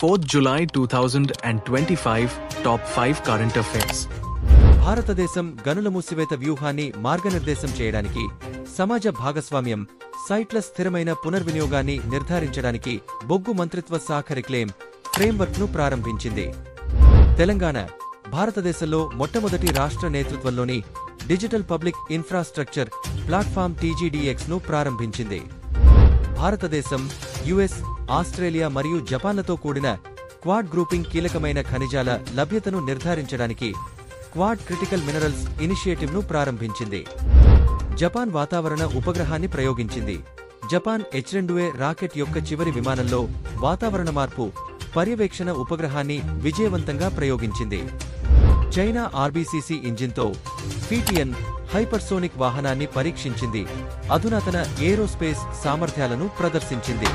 4th July 2025 Top 5 Current Affairs. భారతదేశం గనుల మూసివేత వ్యూహాన్ని మార్గనిర్దేశం చేయడానికి సమాజ భాగస్వామ్యం సైట్ల స్థిరమైన పునర్వినియోగాన్ని నిర్ధారించడానికి బొగ్గు మంత్రిత్వ శాఖ రిక్లేమ్ ఫ్రేమ్వర్క్ను ప్రారంభించింది. తెలంగాణ భారతదేశంలో మొట్టమొదటి రాష్ట్ర నేతృత్వంలోని డిజిటల్ పబ్లిక్ ఇన్ఫ్రాస్ట్రక్చర్ ప్లాట్ఫామ్ టీజీడీఎక్స్ ను ప్రారంభించింది. భారతదేశం, యుఎస్, ఆస్ట్రేలియా మరియు జపాన్లతో కూడిన క్వాడ్ గ్రూపింగ్ కీలకమైన ఖనిజాల లభ్యతను నిర్ధారించడానికి క్వాడ్ క్రిటికల్ మినరల్స్ ఇనిషియేటివ్ను ప్రారంభించింది. జపాన్ వాతావరణ ఉపగ్రహాన్ని ప్రయోగించింది. జపాన్ H-2A రాకెట్ యొక్క చివరి విమానంలో వాతావరణ మార్పు పర్యవేక్షణ ఉపగ్రహాన్ని విజయవంతంగా ప్రయోగించింది. చైనా RBCC ఇంజిన్తో ఫీటియన్ హైపర్సోనిక్ వాహనాన్ని పరీక్షించింది. అధునాతన ఏరోస్పేస్ సామర్థ్యాలను ప్రదర్శించింది.